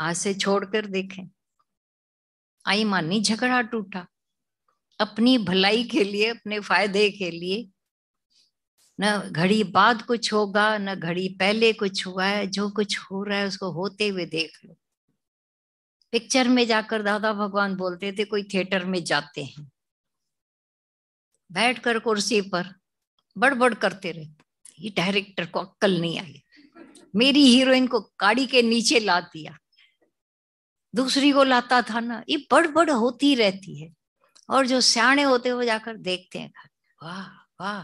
आज से छोड़कर देखें। आई मानी झगड़ा टूटा, अपनी भलाई के लिए, अपने फायदे के लिए। न घड़ी बाद कुछ होगा, न घड़ी पहले कुछ हुआ है। जो कुछ हो रहा है उसको होते हुए देख लो। पिक्चर में जाकर दादा भगवान बोलते थे, कोई थिएटर में जाते हैं, बैठकर कुर्सी पर बड़बड़ करते रहते, ये डायरेक्टर को अक्ल नहीं आई, मेरी हीरोइन को गाड़ी के नीचे ला दिया, दूसरी को लाता था ना। ये बड़बड़ होती रहती है। और जो सियाणे होते हैं वो जाकर देखते हैं, वाह वाह।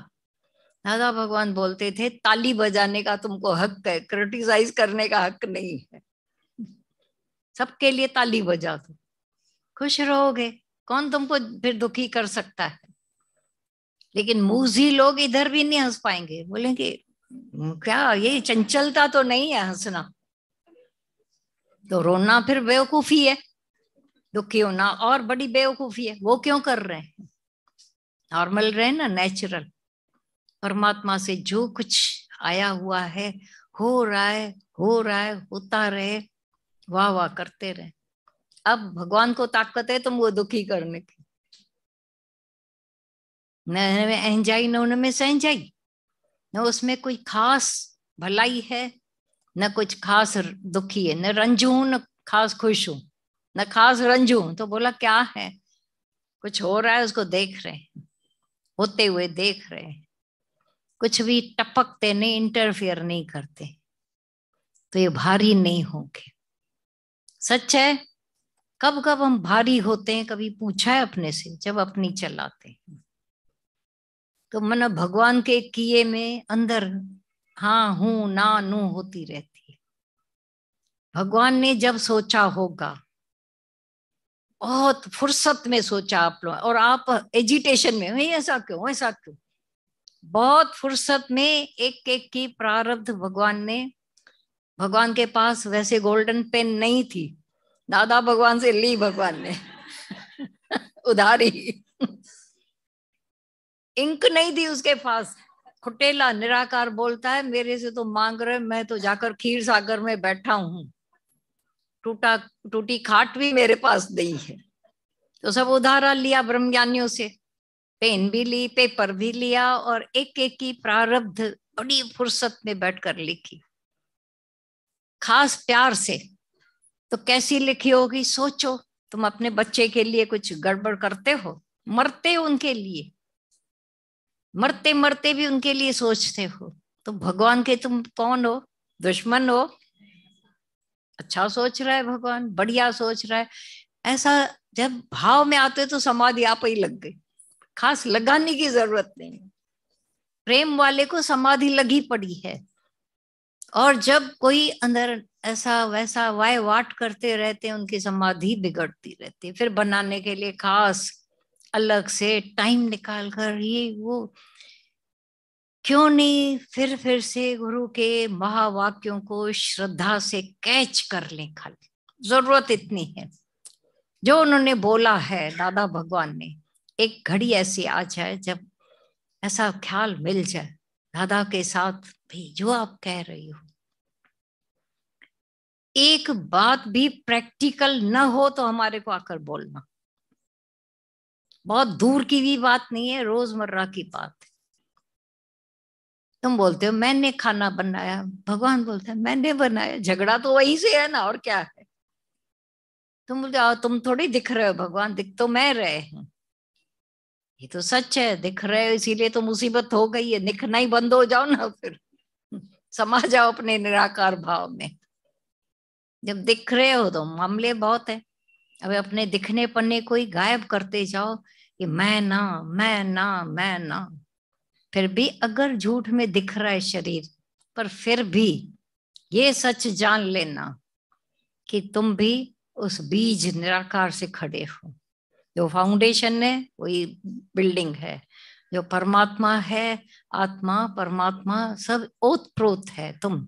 दादा भगवान बोलते थे, ताली बजाने का तुमको हक है, क्रिटिसाइज करने का हक नहीं है। सबके लिए ताली बजा दो, खुश रहोगे, कौन तुमको फिर दुखी कर सकता है। लेकिन मूजी लोग इधर भी नहीं हंस पाएंगे, बोलेंगे क्या ये चंचलता तो नहीं है हंसना। तो रोना फिर बेवकूफी है, दुखी होना और बड़ी बेवकूफी है। वो क्यों कर रहे हैं? नॉर्मल रहे ना, नेचुरल। परमात्मा से जो कुछ आया हुआ है, हो रहा है, हो रहा है, होता रहे, वाह वाह करते रहे। अब भगवान को ताकत है तुमको दुखी करने की। न एंजाई न उनमें सहजाई, न उसमें कोई खास भलाई है, न कुछ खास दुखी है। न रंजू हूं न खास खुश हूं, न खास रंजू हूं। तो बोला क्या है? कुछ हो रहा है उसको देख रहे हैं, होते हुए देख रहे हैं। कुछ भी टपकते नहीं, इंटरफियर नहीं करते, तो ये भारी नहीं होंगे। सच है। कब कब हम भारी होते हैं, कभी पूछा है अपने से? जब अपनी चलाते हैं तो मन भगवान के किए में अंदर हाँ हूं ना नू होती रहती है। भगवान ने जब सोचा होगा, बहुत फुर्सत में सोचा आप लोग, और आप एजिटेशन में, भाई ऐसा क्यों, ऐसा क्यों। बहुत फुर्सत में एक एक की प्रारब्ध भगवान ने, भगवान के पास वैसे गोल्डन पेन नहीं थी, दादा भगवान से ली भगवान ने उधारी। इंक नहीं थी उसके पास। खुटेला निराकार बोलता है, मेरे से तो मांग रहे, मैं तो जाकर खीर सागर में बैठा हूं, टूटा टूटी खाट भी मेरे पास नहीं है। तो सब उधारा लिया ब्रह्मज्ञानियों से, पेन भी ली, पेपर भी लिया, और एक एक की प्रारब्ध बड़ी फुर्सत में बैठकर लिखी, खास प्यार से। तो कैसी लिखी होगी सोचो। तुम अपने बच्चे के लिए कुछ गड़बड़ करते हो, मरते हो उनके लिए, मरते मरते भी उनके लिए सोचते हो। तो भगवान के तुम कौन हो? दुश्मन हो? अच्छा सोच रहा है भगवान, बढ़िया सोच रहा है। ऐसा जब भाव में आते तो समाधि आप ही लग गई, खास लगाने की जरूरत नहीं। प्रेम वाले को समाधि लगी पड़ी है। और जब कोई अंदर ऐसा वैसा वाय वाट करते रहते हैं, उनकी समाधि बिगड़ती रहती है। फिर बनाने के लिए खास अलग से टाइम निकाल कर ये वो, क्यों नहीं फिर से गुरु के महावाक्यों को श्रद्धा से कैच कर लें। खाली जरूरत इतनी है, जो उन्होंने बोला है दादा भगवान ने, एक घड़ी ऐसी आ जाए जब ऐसा ख्याल मिल जाए दादा के साथ, भी जो आप कह रही हो, एक बात भी प्रैक्टिकल न हो तो हमारे को आकर बोलना। बहुत दूर की भी बात नहीं है, रोजमर्रा की बात है। तुम बोलते हो मैंने खाना बनाया, भगवान बोलते हैं मैंने बनाया। झगड़ा तो वहीं से है ना, और क्या है। तुम बोलते हो तुम थोड़ी दिख रहे हो, भगवान दिख तो मैं रहे हैं। ये तो सच है, दिख रहे हो इसीलिए तो मुसीबत हो गई है। दिखना ही बंद हो जाओ ना फिर, समा जाओ अपने निराकार भाव में। जब दिख रहे हो तो मामले बहुत है। अब अपने दिखने पन्ने को ही गायब करते जाओ कि मैं ना, मैं ना, मैं ना। फिर भी अगर झूठ में दिख रहा है शरीर, पर फिर भी ये सच जान लेना कि तुम भी उस बीज निराकार से खड़े हो। जो फाउंडेशन है वही बिल्डिंग है। जो परमात्मा है, आत्मा परमात्मा सब ओतप्रोत है। तुम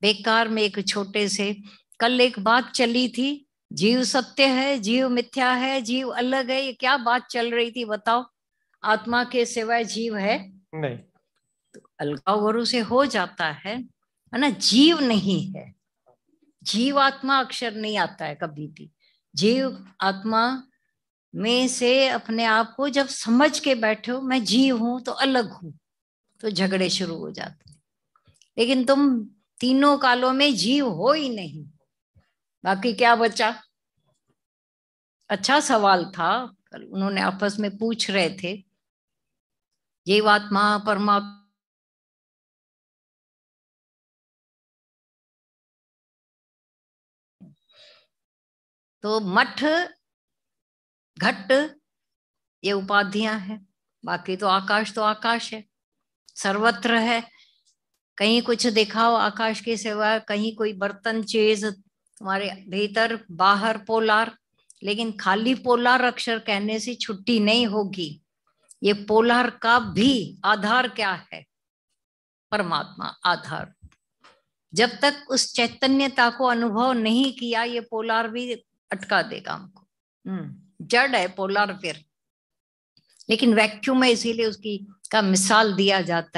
बेकार में एक छोटे से, कल एक बात चली थी, जीव सत्य है, जीव मिथ्या है, जीव अलग है, ये क्या बात चल रही थी बताओ? आत्मा के सिवाय जीव है नहीं। तो अलगाव गुरु से हो जाता है ना, जीव नहीं है। जीव आत्मा अक्षर नहीं आता है कभी भी। जीव आत्मा में से अपने आप को जब समझ के बैठे हो मैं जीव हूं तो अलग हूं, तो झगड़े शुरू हो जाते हैं। लेकिन तुम तीनों कालों में जीव हो ही नहीं, बाकी क्या बचा? अच्छा सवाल था, कल उन्होंने आपस में पूछ रहे थे, जीवात्मा परमात्मा। तो मठ घट ये उपाधियां हैं, बाकी तो आकाश है, सर्वत्र है। कहीं कुछ दिखाओ आकाश के सिवा, कहीं कोई बर्तन चीज तुम्हारे भीतर बाहर पोलार, लेकिन खाली पोलार अक्षर कहने से छुट्टी नहीं होगी। ये पोलार का भी आधार क्या है? परमात्मा आधार। जब तक उस चैतन्यता को अनुभव नहीं किया, ये पोलार भी अटका देगा हमको। जड़ है पोलार फिर, लेकिन वैक्यूम में इसीलिए उसकी का मिसाल दिया जाता है।